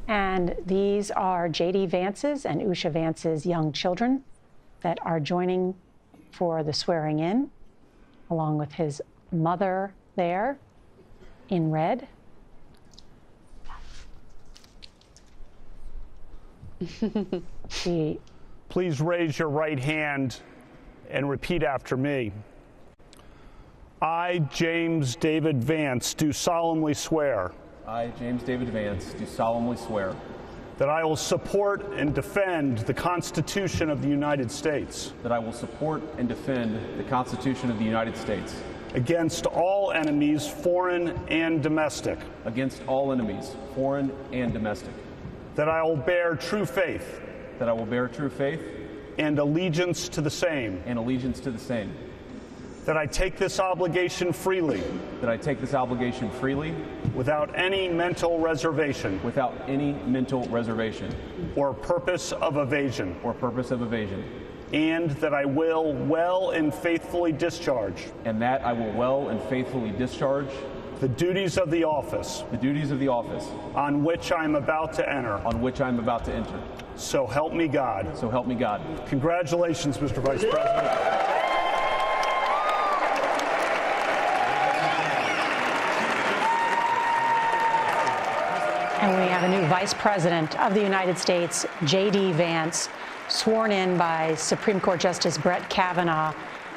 And these are JD Vance's and Usha Vance's young children that are joining for the swearing in, along with his mother there in red. Please raise your right hand and repeat after me. I, James David Vance, do solemnly swear. I, James David Vance, do solemnly swear that I will support and defend the Constitution of the United States. That I will support and defend the Constitution of the United States. Against all enemies, foreign and domestic. Against all enemies, foreign and domestic. That I will bear true faith. That I will bear true faith. And allegiance to the same. And allegiance to the same. That I take this obligation freely. That I take this obligation freely. Without any mental reservation. Without any mental reservation. Or purpose of evasion. Or purpose of evasion. And that I will well and faithfully discharge. And that I will well and faithfully discharge. The duties of the office. The duties of the office. On which I am about to enter. On which I am about to enter. So help me God. So help me God. Congratulations, Mr. Vice President. And we have a new Vice President of the United States, JD Vance, sworn in by Supreme Court Justice Brett Kavanaugh.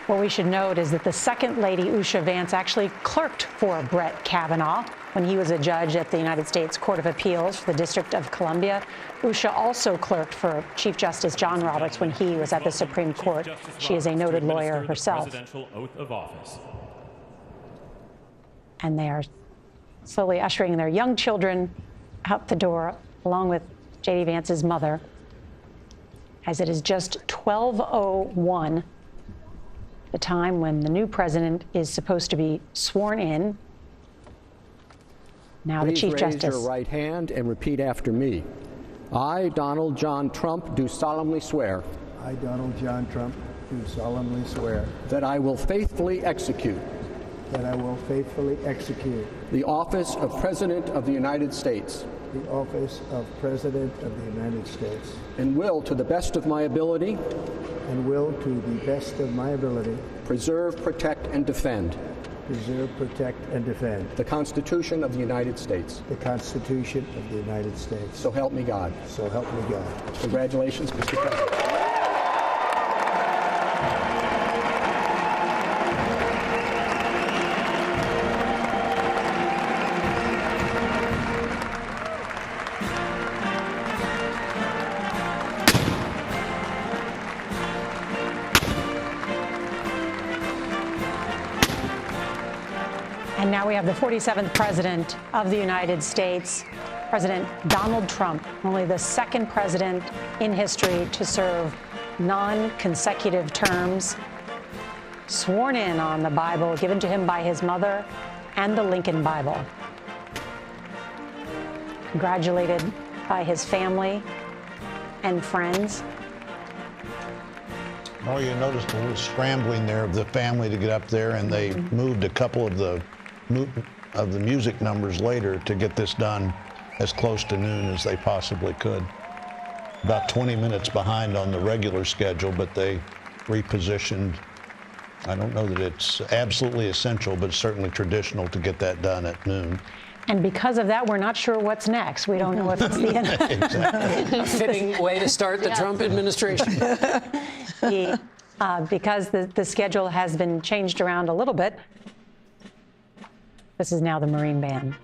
What we should note is that the second lady, Usha Vance, actually clerked for Brett Kavanaugh when he was a judge at the United States Court of Appeals for the District of Columbia. Usha also clerked for Chief Justice John Roberts when he was at the Supreme Court. She is a noted lawyer herself. Presidential oath of office. And they are slowly ushering their young children out the door, along with JD Vance's mother, as it is just 12:01, the time when the new president is supposed to be sworn in. Now the Chief Justice. Please raise your right hand and repeat after me. I, Donald John Trump, do solemnly swear. I, Donald John Trump, do solemnly swear. That I will faithfully execute. That I will faithfully execute. The office of President of the United States. The office of President of the United States. And will, to the best of my ability. And will, to the best of my ability. Preserve, protect, and defend. Preserve, protect, and defend. The Constitution of the United States. The Constitution of the United States. So help me God. So help me God. Congratulations, Mr. President. And now we have the 47th President of the United States, President Donald Trump, only the second president in history to serve non-consecutive terms, sworn in on the Bible given to him by his mother and the Lincoln Bible. Congratulated by his family and friends. Well, you noticed a little scrambling there of the family to get up there, and they moved a couple of the music numbers later to get this done as close to noon as they possibly could. About 20 minutes behind on the regular schedule, but they repositioned. I don't know that it's absolutely essential, but it's certainly traditional to get that done at noon. And because of that, we're not sure what's next. We don't know if it's the end. Exactly. A fitting way to start the Trump administration. Because the schedule has been changed around a little bit, this is now the Marine Band.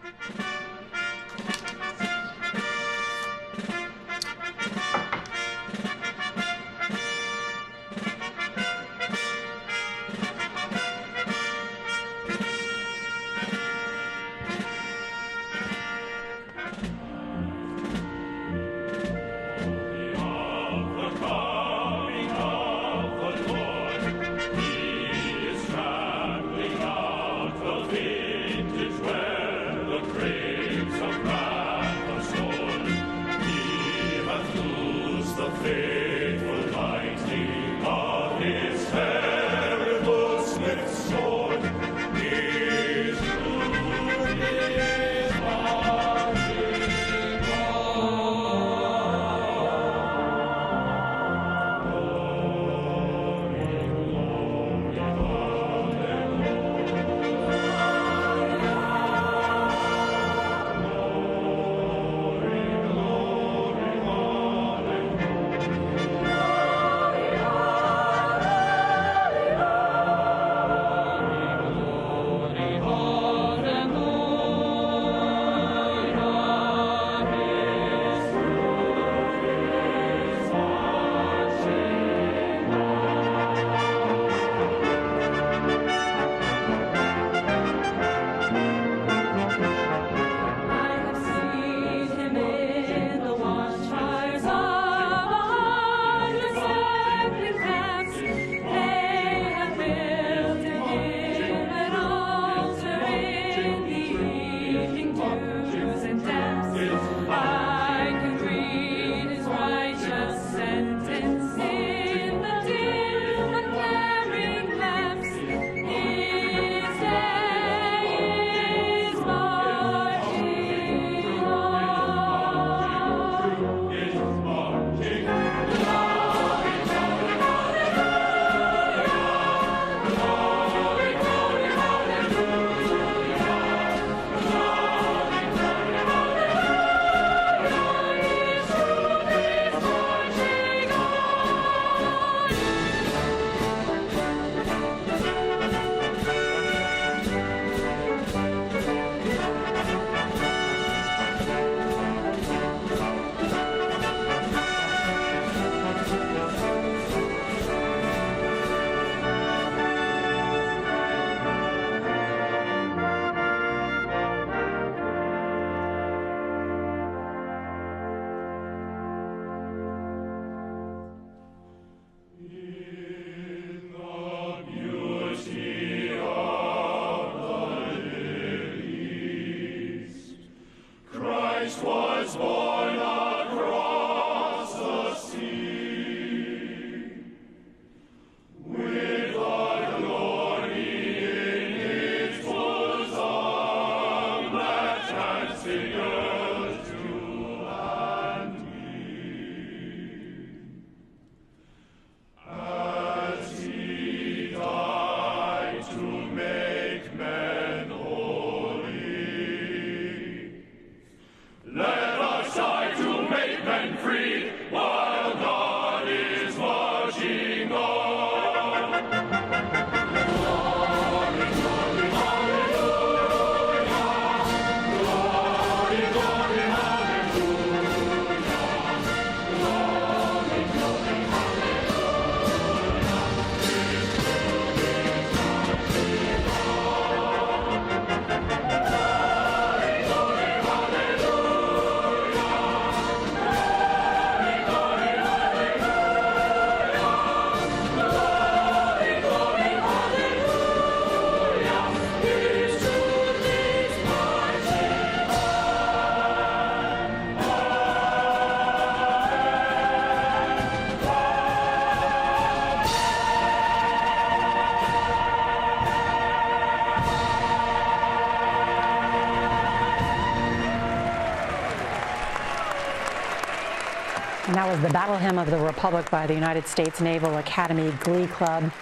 And that was the Battle Hymn of the Republic by the United States Naval Academy Glee Club.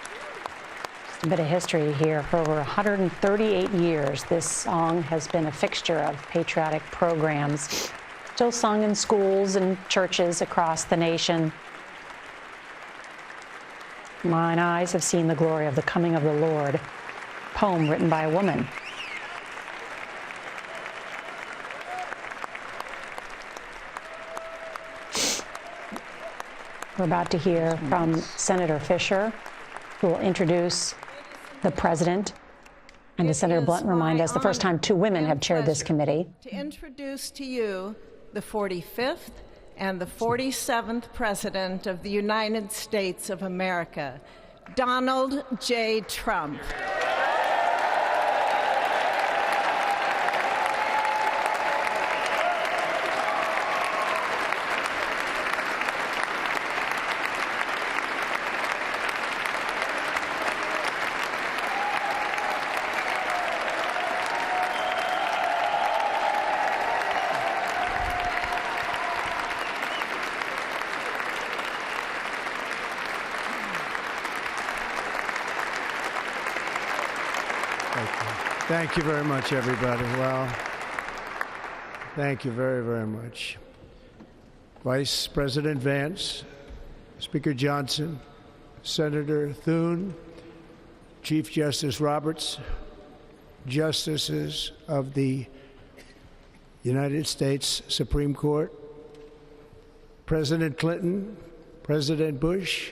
Just a bit of history here. For over 138 years, this song has been a fixture of patriotic programs, still sung in schools and churches across the nation. Mine eyes have seen the glory of the coming of the Lord, poem written by a woman. We're about to hear from Senator Fisher, who will introduce the president. And as Senator Blunt remind us, the first time two women have chaired this committee. To introduce to you the 45th and the 47th President of the United States of America, Donald J. Trump. Thank you very much, everybody. Well, thank you very, very much. Vice President Vance, Speaker Johnson, Senator Thune, Chief Justice Roberts, Justices of the United States Supreme Court, President Clinton, President Bush,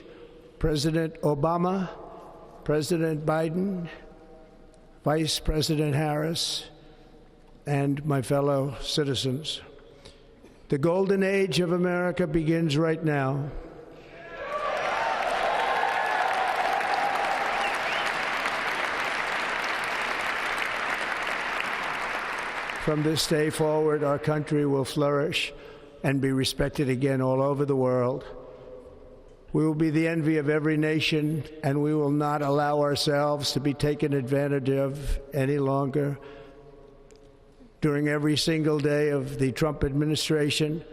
President Obama, President Biden, Vice President Harris, and my fellow citizens. The golden age of America begins right now. From this day forward, our country will flourish and be respected again all over the world. We will be the envy of every nation, and we will not allow ourselves to be taken advantage of any longer. During every single day of the Trump administration,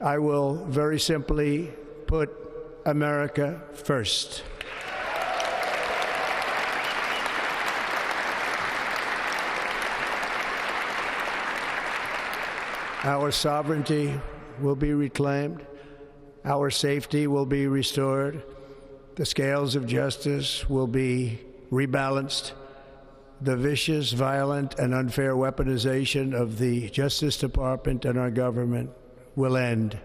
I will very simply put America first. Our sovereignty will be reclaimed. Our safety will be restored. The scales of justice will be rebalanced. The vicious, violent, and unfair weaponization of the Justice Department and our government will end.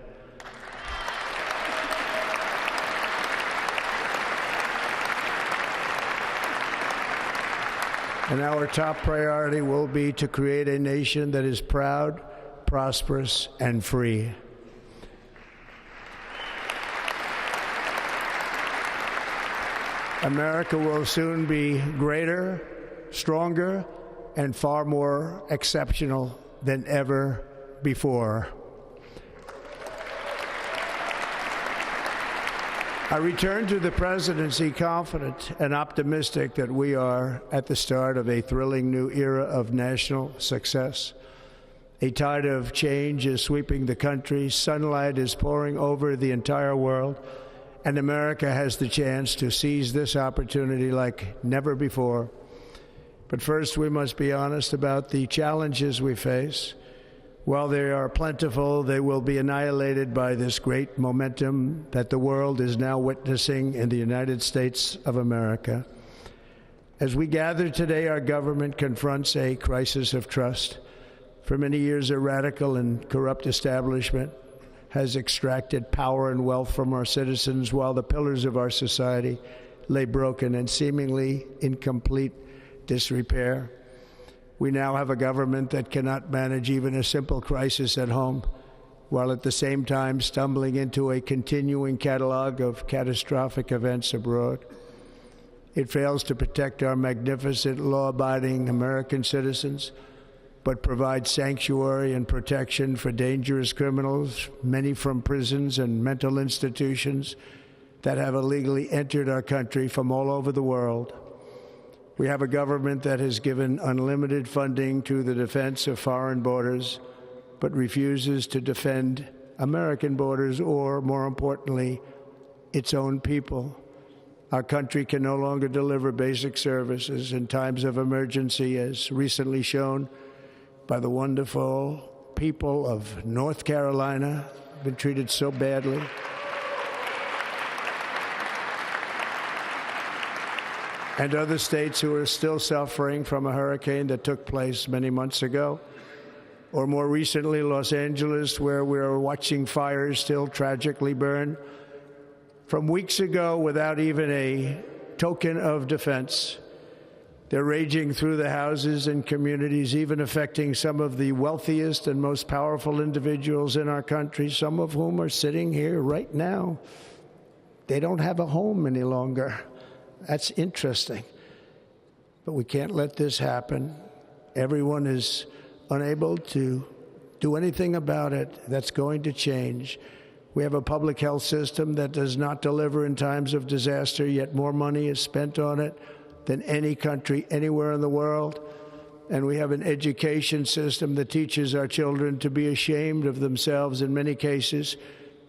And our top priority will be to create a nation that is proud, prosperous, and free. America will soon be greater, stronger, and far more exceptional than ever before. I return to the presidency confident and optimistic that we are at the start of a thrilling new era of national success. A tide of change is sweeping the country. Sunlight is pouring over the entire world, and America has the chance to seize this opportunity like never before. But first, we must be honest about the challenges we face. While they are plentiful, they will be annihilated by this great momentum that the world is now witnessing in the United States of America. As we gather today, our government confronts a crisis of trust. For many years, a radical and corrupt establishment has extracted power and wealth from our citizens while the pillars of our society lay broken and seemingly in complete disrepair. We now have a government that cannot manage even a simple crisis at home, while at the same time stumbling into a continuing catalog of catastrophic events abroad. It fails to protect our magnificent, law-abiding American citizens, but provides sanctuary and protection for dangerous criminals, many from prisons and mental institutions that have illegally entered our country from all over the world. We have a government that has given unlimited funding to the defense of foreign borders, but refuses to defend American borders or, more importantly, its own people. Our country can no longer deliver basic services in times of emergency, as recently shown by the wonderful people of North Carolina, been treated so badly. And other states who are still suffering from a hurricane that took place many months ago. Or more recently, Los Angeles, where we are watching fires still tragically burn from weeks ago without even a token of defense. They're raging through the houses and communities, even affecting some of the wealthiest and most powerful individuals in our country, some of whom are sitting here right now. They don't have a home any longer. That's interesting. But we can't let this happen. Everyone is unable to do anything about it. That's going to change. We have a public health system that does not deliver in times of disaster, yet more money is spent on it than any country anywhere in the world. And we have an education system that teaches our children to be ashamed of themselves in many cases,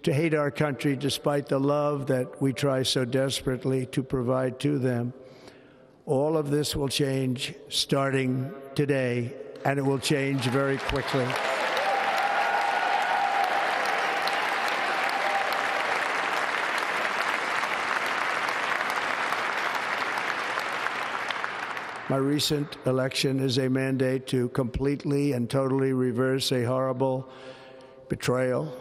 to hate our country despite the love that we try so desperately to provide to them. All of this will change starting today, and it will change very quickly. My recent election is a mandate to completely and totally reverse a horrible betrayal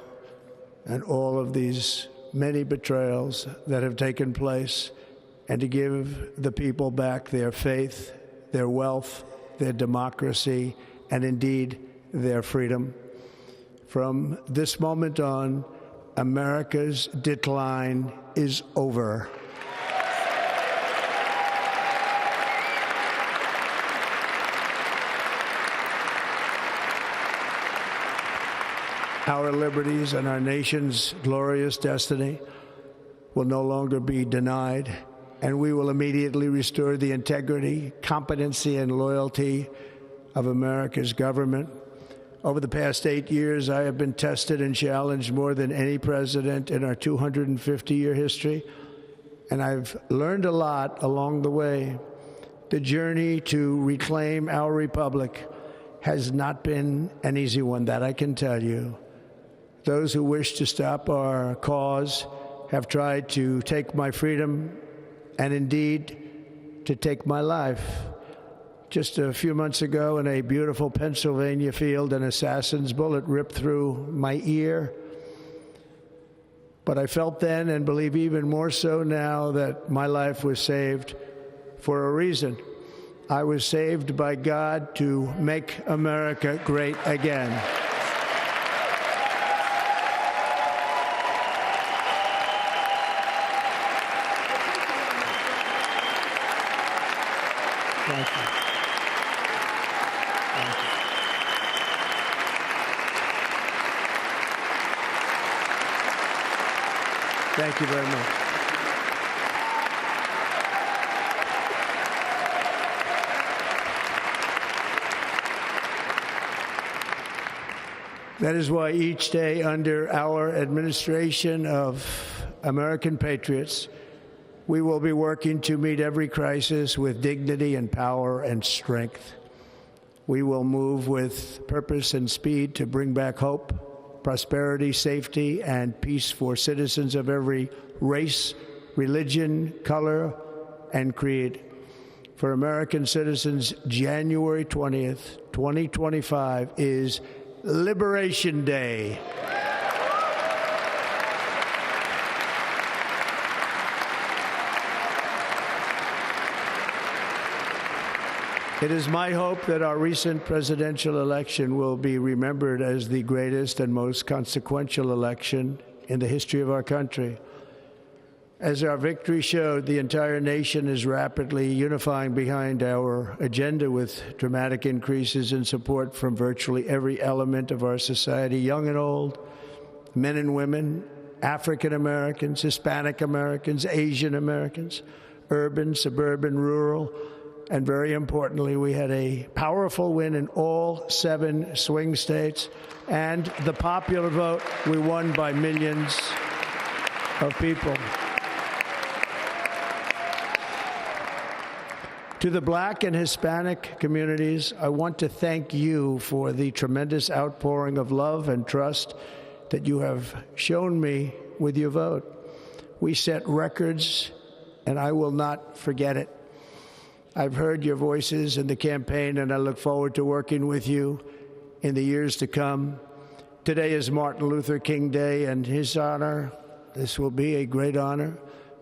and all of these many betrayals that have taken place, and to give the people back their faith, their wealth, their democracy, and indeed their freedom. From this moment on, America's decline is over. Our liberties and our nation's glorious destiny will no longer be denied, and we will immediately restore the integrity, competency, and loyalty of America's government. Over the past 8 years, I have been tested and challenged more than any president in our 250-year history, and I've learned a lot along the way. The journey to reclaim our republic has not been an easy one, that I can tell you. Those who wish to stop our cause have tried to take my freedom and indeed to take my life. Just a few months ago in a beautiful Pennsylvania field, an assassin's bullet ripped through my ear. But I felt then, and believe even more so now, that my life was saved for a reason. I was saved by God to make America great again. Thank you. Thank you. Thank you very much. That is why each day under our administration of American patriots, we will be working to meet every crisis with dignity and power and strength. We will move with purpose and speed to bring back hope, prosperity, safety, and peace for citizens of every race, religion, color, and creed. For American citizens, January 20th, 2025 is Liberation Day. It is my hope that our recent presidential election will be remembered as the greatest and most consequential election in the history of our country. As our victory showed, the entire nation is rapidly unifying behind our agenda with dramatic increases in support from virtually every element of our society, young and old, men and women, African Americans, Hispanic Americans, Asian Americans, urban, suburban, rural, and very importantly, we had a powerful win in all 7 swing states, and the popular vote, we won by millions of people. To the Black and Hispanic communities, I want to thank you for the tremendous outpouring of love and trust that you have shown me with your vote. We set records, and I will not forget it. I've heard your voices in the campaign, and I look forward to working with you in the years to come. Today is Martin Luther King Day, and his honor, this will be a great honor,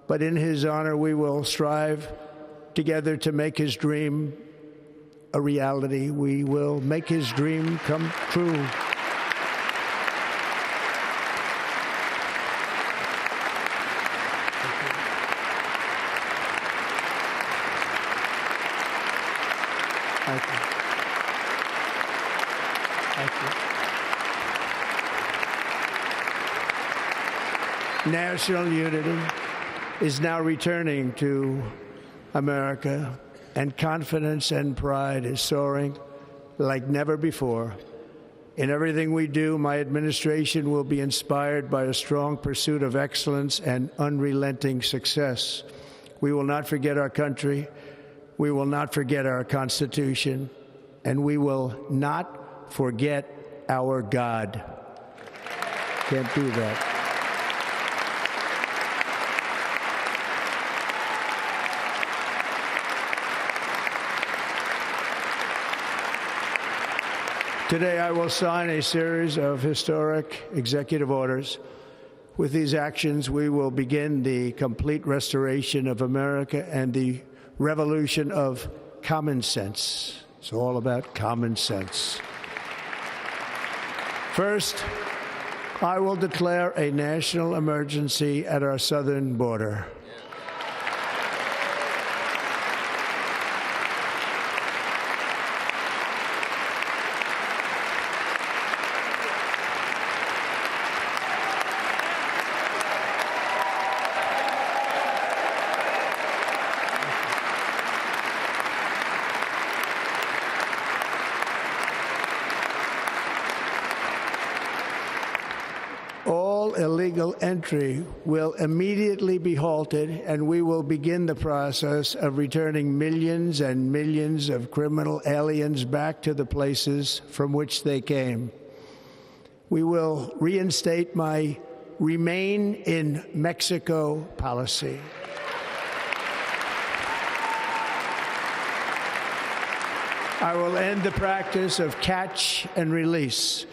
but in his honor, we will strive together to make his dream a reality. We will make his dream come true. Thank you. Thank you. National unity is now returning to America, and confidence and pride is soaring like never before. In everything we do, my administration will be inspired by a strong pursuit of excellence and unrelenting success. We will not forget our country. We will not forget our Constitution, and we will not forget our God. Can't do that. Today, I will sign a series of historic executive orders. With these actions, we will begin the complete restoration of America and the revolution of common sense. It's all about common sense. First, I will declare a national emergency at our southern border. Illegal entry will immediately be halted, and we will begin the process of returning millions and millions of criminal aliens back to the places from which they came. We will reinstate my Remain in Mexico policy. I will end the practice of catch and release.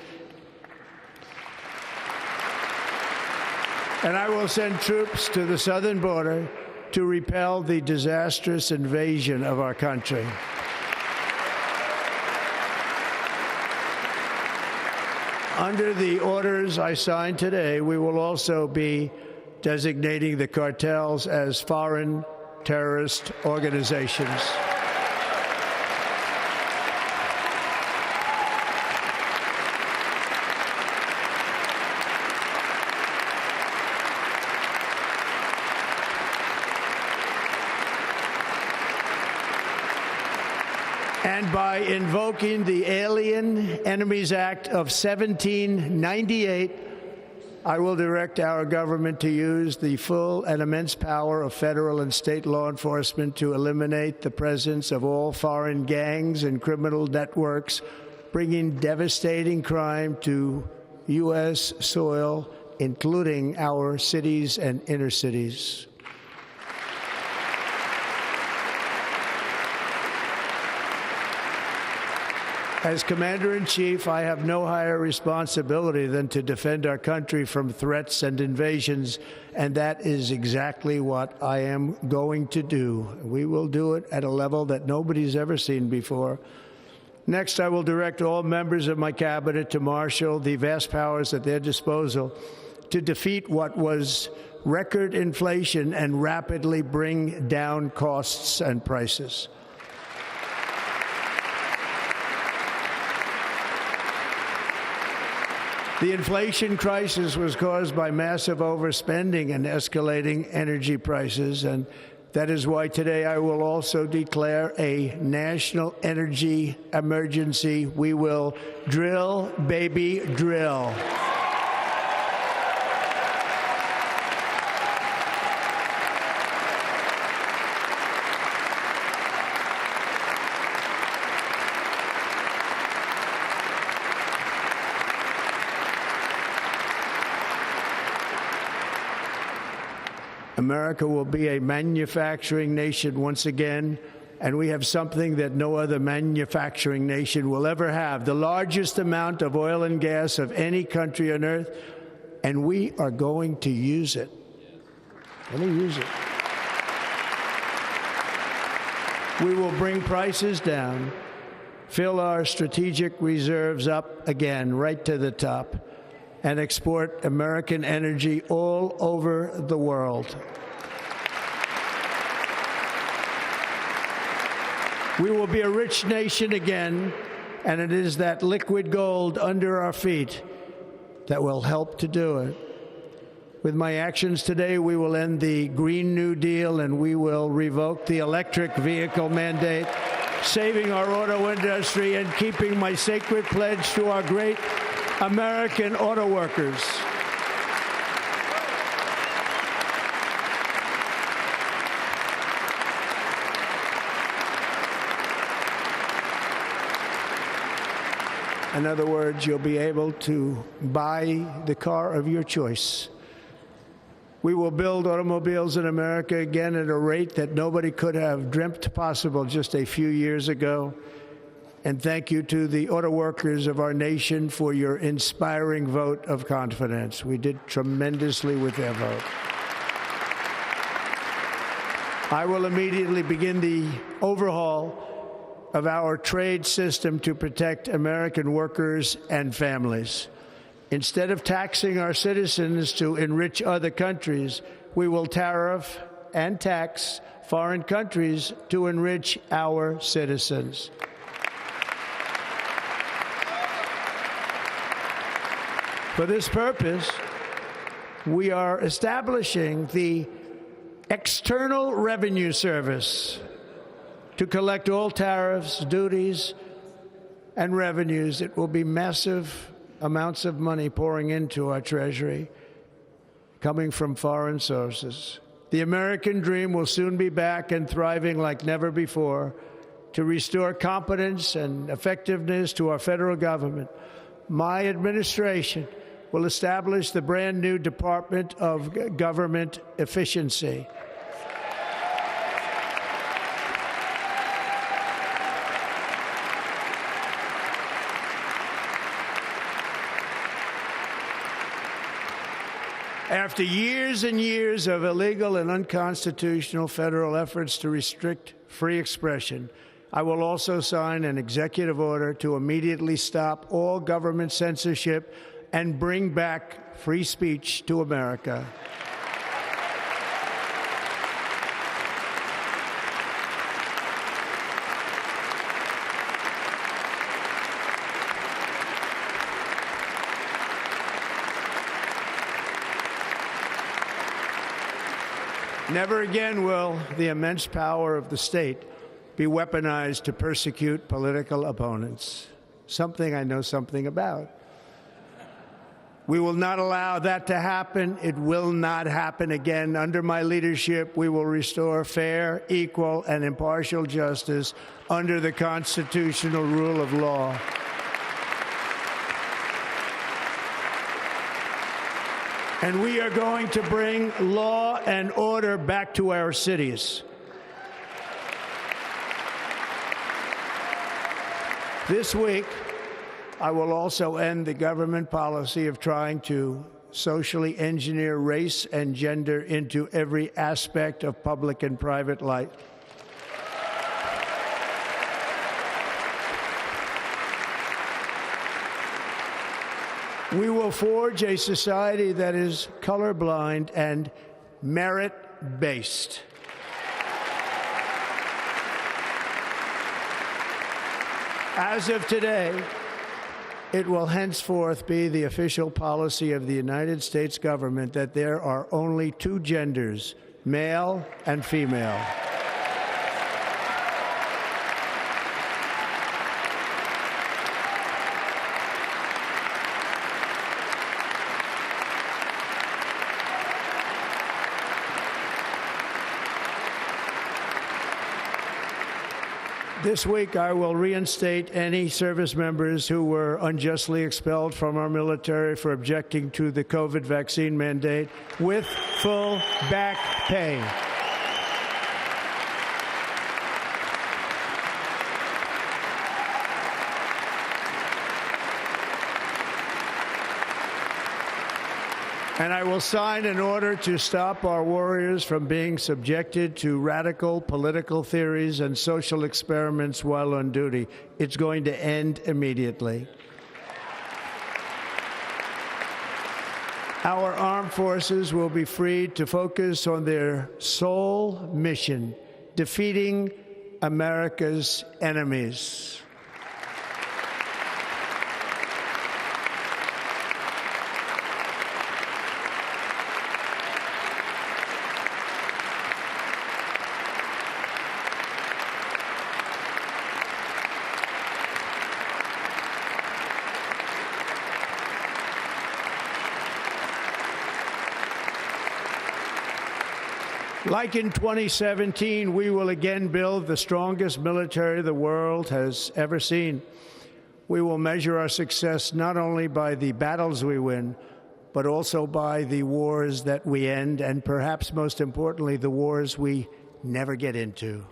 And I will send troops to the southern border to repel the disastrous invasion of our country. Under the orders I signed today, we will also be designating the cartels as foreign terrorist organizations. And by invoking the Alien Enemies Act of 1798, I will direct our government to use the full and immense power of federal and state law enforcement to eliminate the presence of all foreign gangs and criminal networks, bringing devastating crime to U.S. soil, including our cities and inner cities. As Commander-in-Chief, I have no higher responsibility than to defend our country from threats and invasions, and that is exactly what I am going to do. We will do it at a level that nobody's ever seen before. Next, I will direct all members of my cabinet to marshal the vast powers at their disposal to defeat what was record inflation and rapidly bring down costs and prices. The inflation crisis was caused by massive overspending and escalating energy prices, and that is why today I will also declare a national energy emergency. We will drill, baby, drill. America will be a manufacturing nation once again, and we have something that no other manufacturing nation will ever have, the largest amount of oil and gas of any country on earth, and we are going to use it. We will bring prices down, fill our strategic reserves up again, right to the top, and export American energy all over the world. We will be a rich nation again, and it is that liquid gold under our feet that will help to do it. With my actions today, we will end the Green New Deal, and we will revoke the electric vehicle mandate, saving our auto industry and keeping my sacred pledge to our great American auto workers. In other words, you'll be able to buy the car of your choice. We will build automobiles in America again at a rate that nobody could have dreamt possible just a few years ago. And thank you to the auto workers of our nation for your inspiring vote of confidence. We did tremendously with their vote. I will immediately begin the overhaul of our trade system to protect American workers and families. Instead of taxing our citizens to enrich other countries, we will tariff and tax foreign countries to enrich our citizens. For this purpose, we are establishing the External Revenue Service to collect all tariffs, duties, and revenues. It will be massive amounts of money pouring into our Treasury, coming from foreign sources. The American dream will soon be back and thriving like never before to restore competence and effectiveness to our federal government. My administration will establish the brand new Department of Government Efficiency. After years and years of illegal and unconstitutional federal efforts to restrict free expression, I will also sign an executive order to immediately stop all government censorship and bring back free speech to America. Never again will the immense power of the state be weaponized to persecute political opponents. Something I know something about. We will not allow that to happen. It will not happen again. Under my leadership, we will restore fair, equal, and impartial justice under the constitutional rule of law. And we are going to bring law and order back to our cities. This week, I will also end the government policy of trying to socially engineer race and gender into every aspect of public and private life. We will forge a society that is colorblind and merit-based. As of today, it will henceforth be the official policy of the United States government that there are only two genders, male and female. This week, I will reinstate any service members who were unjustly expelled from our military for objecting to the COVID vaccine mandate with full back pay. And I will sign an order to stop our warriors from being subjected to radical political theories and social experiments while on duty. It's going to end immediately. Our armed forces will be freed to focus on their sole mission, defeating America's enemies. Like in 2017, we will again build the strongest military the world has ever seen. We will measure our success not only by the battles we win, but also by the wars that we end, and perhaps most importantly, the wars we never get into.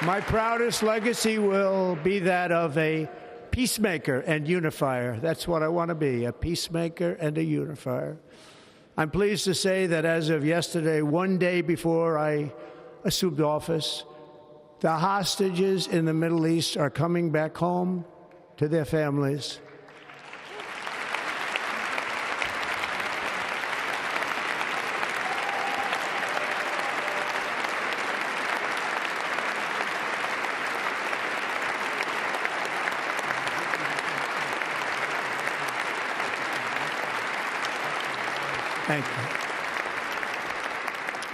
My proudest legacy will be that of a peacemaker and unifier. That's what I want to be, a peacemaker and a unifier. I'm pleased to say that as of yesterday, one day before I assumed office, the hostages in the Middle East are coming back home to their families. Thank you.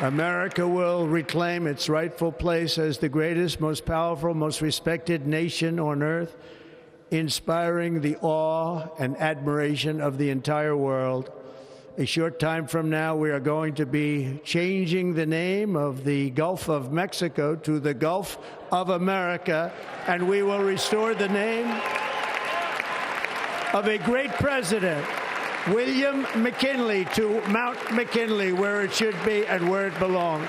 America will reclaim its rightful place as the greatest, most powerful, most respected nation on earth, inspiring the awe and admiration of the entire world. A short time from now, we are going to be changing the name of the Gulf of Mexico to the Gulf of America, and we will restore the name of a great president, William McKinley, to Mount McKinley, where it should be and where it belongs.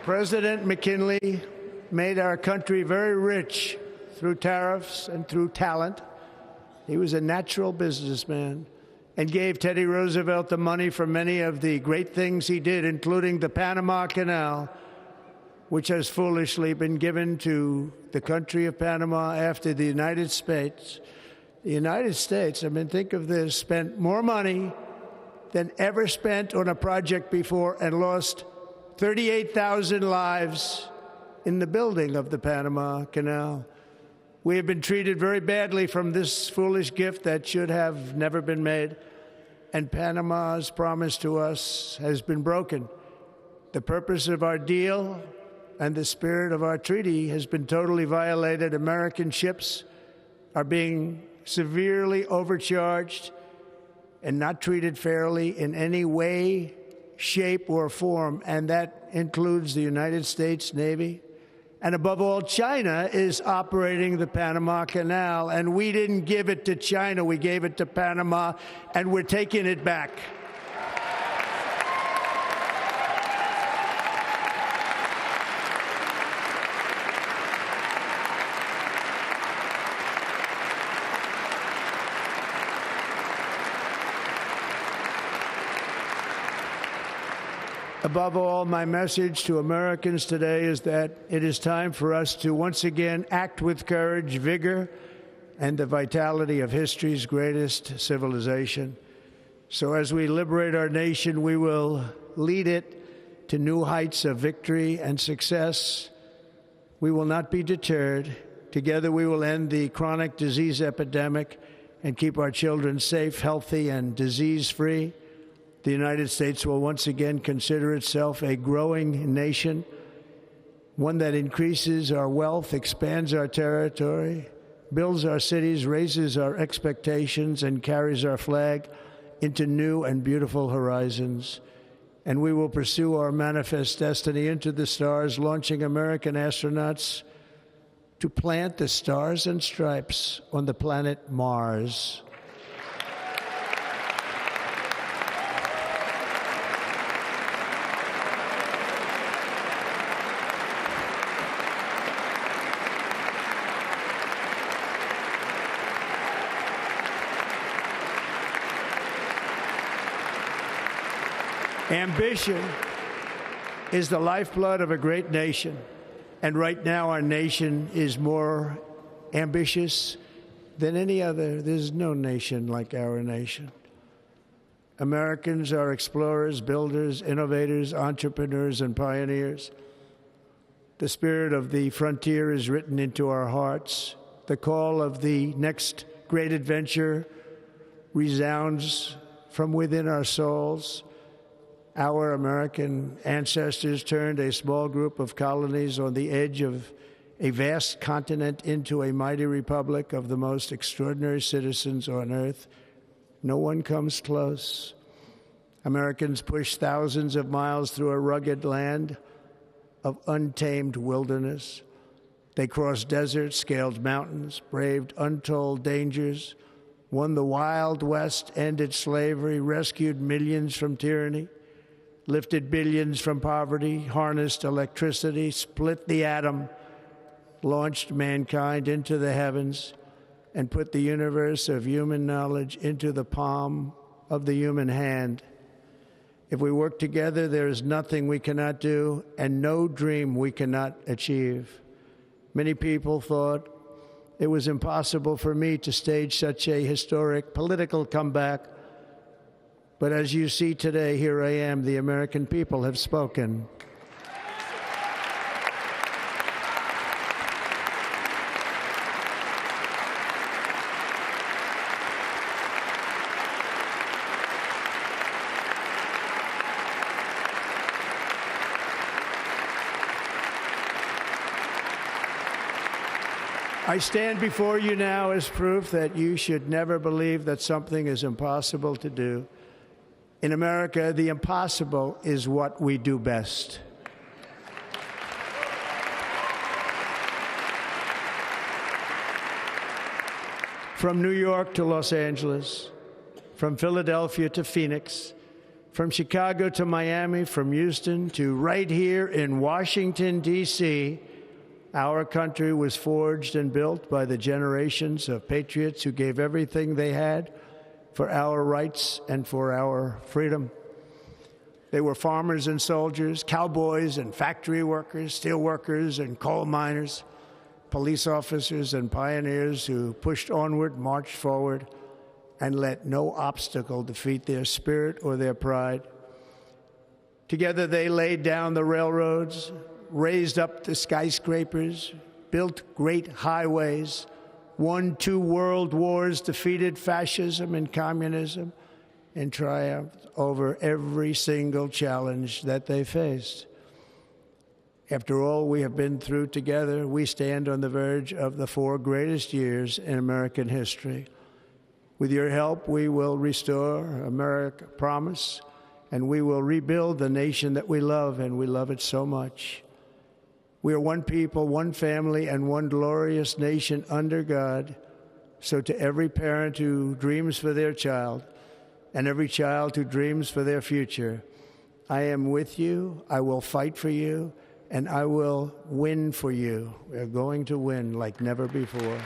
President McKinley made our country very rich through tariffs and through talent. He was a natural businessman and gave Teddy Roosevelt the money for many of the great things he did, including the Panama Canal, which has foolishly been given to the country of Panama after the United States. The United States, I mean, think of this, spent more money than ever spent on a project before and lost 38,000 lives in the building of the Panama Canal. We have been treated very badly from this foolish gift that should have never been made, and Panama's promise to us has been broken. The purpose of our deal and the spirit of our treaty has been totally violated. American ships are being severely overcharged and not treated fairly in any way, shape, or form, and that includes the United States Navy. And above all, China is operating the Panama Canal, and we didn't give it to China, we gave it to Panama, and we're taking it back. Above all, my message to Americans today is that it is time for us to once again act with courage, vigor, and the vitality of history's greatest civilization. So as we liberate our nation, we will lead it to new heights of victory and success. We will not be deterred. Together we will end the chronic disease epidemic and keep our children safe, healthy, and disease-free. The United States will once again consider itself a growing nation, one that increases our wealth, expands our territory, builds our cities, raises our expectations, and carries our flag into new and beautiful horizons. And we will pursue our manifest destiny into the stars, launching American astronauts to plant the stars and stripes on the planet Mars. Ambition is the lifeblood of a great nation, and right now our nation is more ambitious than any other. There's no nation like our nation. Americans are explorers, builders, innovators, entrepreneurs, and pioneers. The spirit of the frontier is written into our hearts. The call of the next great adventure resounds from within our souls. Our American ancestors turned a small group of colonies on the edge of a vast continent into a mighty republic of the most extraordinary citizens on earth. No one comes close. Americans pushed thousands of miles through a rugged land of untamed wilderness. They crossed deserts, scaled mountains, braved untold dangers, won the Wild West, ended slavery, rescued millions from tyranny, lifted billions from poverty, harnessed electricity, split the atom, launched mankind into the heavens, and put the universe of human knowledge into the palm of the human hand. If we work together, there is nothing we cannot do and no dream we cannot achieve. Many people thought it was impossible for me to stage such a historic political comeback. But as you see today, here I am. The American people have spoken. I stand before you now as proof that you should never believe that something is impossible to do. In America, the impossible is what we do best. From New York to Los Angeles, from Philadelphia to Phoenix, from Chicago to Miami, from Houston to right here in Washington, D.C., our country was forged and built by the generations of patriots who gave everything they had for our rights and for our freedom. They were farmers and soldiers, cowboys and factory workers, steel workers and coal miners, police officers and pioneers who pushed onward, marched forward, and let no obstacle defeat their spirit or their pride. Together they laid down the railroads, raised up the skyscrapers, built great highways, won 2 world wars, defeated fascism and communism, and triumphed over every single challenge that they faced. After all we have been through together, we stand on the verge of the 4 greatest years in American history. With your help, we will restore America promise, and we will rebuild the nation that we love, and we love it so much. We are one people, one family, and one glorious nation under God. So to every parent who dreams for their child, and every child who dreams for their future, I am with you, I will fight for you, and I will win for you. We're going to win like never before.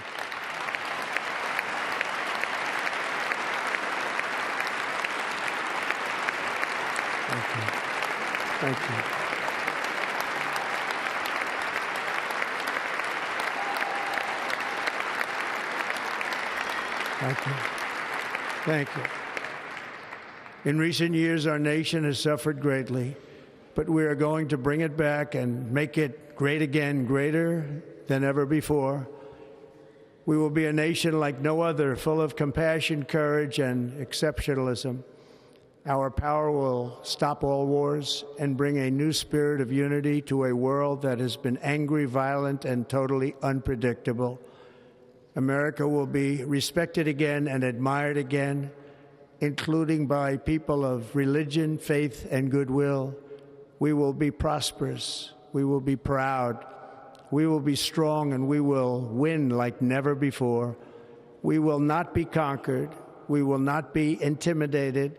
Thank you. Thank you. Thank you. Thank you. In recent years, our nation has suffered greatly, but we are going to bring it back and make it great again, greater than ever before. We will be a nation like no other, full of compassion, courage, and exceptionalism. Our power will stop all wars and bring a new spirit of unity to a world that has been angry, violent, and totally unpredictable. America will be respected again and admired again, including by people of religion, faith, and goodwill. We will be prosperous. We will be proud. We will be strong, and we will win like never before. We will not be conquered. We will not be intimidated.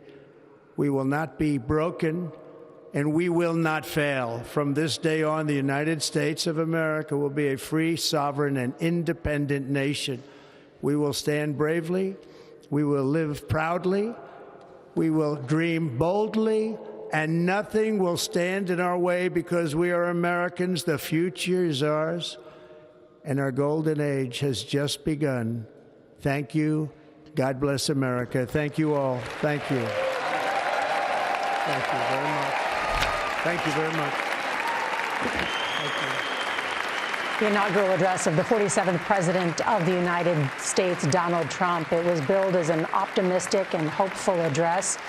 We will not be broken, and we will not fail. From this day on, the United States of America will be a free, sovereign, and independent nation. We will stand bravely. We will live proudly. We will dream boldly, and nothing will stand in our way because we are Americans. The future is ours, and our golden age has just begun. Thank you. God bless America. Thank you all. Thank you. Thank you very much. Thank you very much. Thank you. The inaugural address of the 47th President of the United States, Donald Trump. It was billed as an optimistic and hopeful address.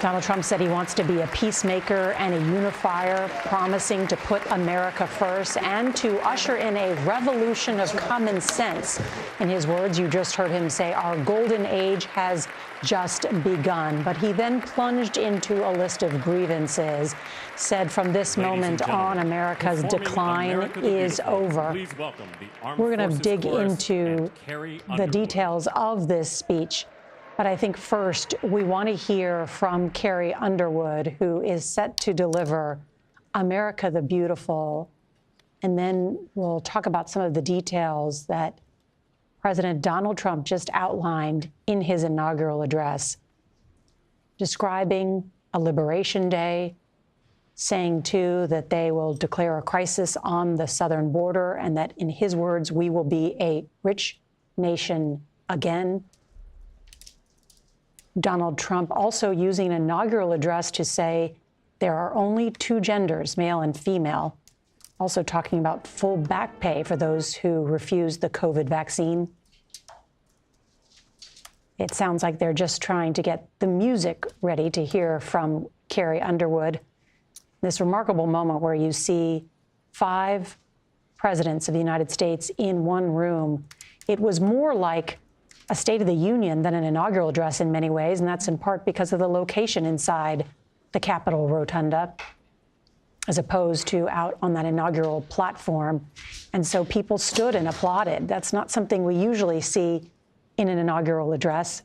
Donald Trump said he wants to be a peacemaker and a unifier, promising to put America first and to usher in a revolution of common sense. In his words, you just heard him say, our golden age has just begun. But he then plunged into a list of grievances, said from this moment on, America's decline is over. We're going to dig into the details of this speech. But I think first we want to hear from Carrie Underwood, who is set to deliver America the Beautiful. And then we'll talk about some of the details that President Donald Trump just outlined in his inaugural address, describing a Liberation Day, saying, too, that they will declare a crisis on the southern border and that, in his words, we will be a rich nation again. Donald Trump also using an inaugural address to say there are only 2 genders, male and female, also talking about full back pay for those who refuse the COVID vaccine. It sounds like they're just trying to get the music ready to hear from Carrie Underwood. This remarkable moment where you see 5 presidents of the United States in one room. It was more like a State of the Union than an inaugural address in many ways, and that's in part because of the location inside the Capitol Rotunda, as opposed to out on that inaugural platform. And so people stood and applauded. That's not something we usually see in an inaugural address.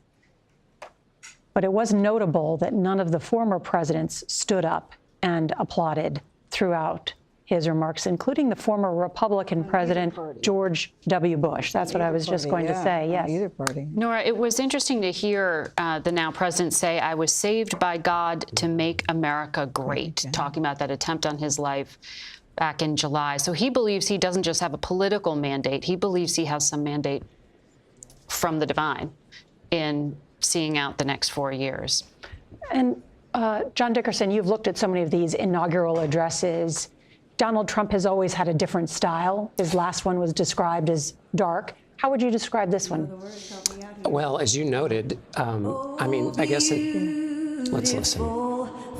But it was notable that none of the former presidents stood up and applauded throughout his remarks, including the former Republican President George W. Bush. That's what I was just going to say, yes. Either party. Nora, it was interesting to hear the now president say, "I was saved by God to make America great," talking about that attempt on his life back in July. So he believes he doesn't just have a political mandate, he believes he has some mandate from the divine in seeing out the next 4 years. And John Dickerson, you've looked at so many of these inaugural addresses. Donald Trump has always had a different style. His last one was described as dark. How would you describe this one? Well, as you noted, I mean, I guess let's listen.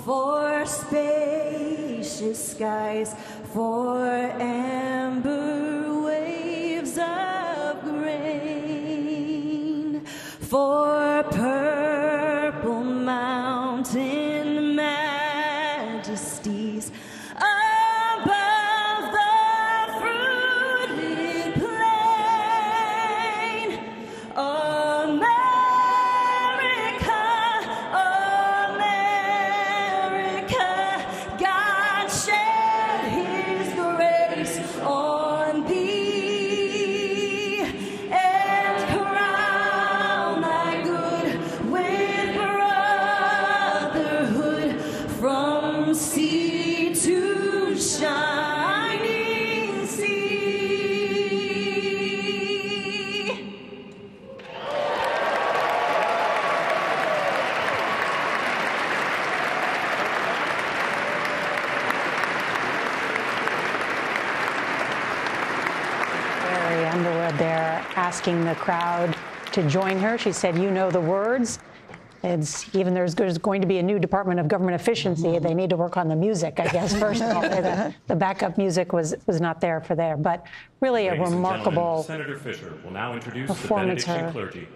For spacious skies, for amber waves of grain, for purple mountain majesties above the fruited plain. America, America, God shed his grace on thee and crown thy good with brotherhood from sea to shining sea. Carrie Underwood there asking the crowd to join her. She said, "You know the words." It's even there's going to be a new Department of Government Efficiency. They need to work on the music, I guess, first of all. The backup music was not there for there. But really a remarkable Senator Fisher will now introduce the performance. benediction clergy.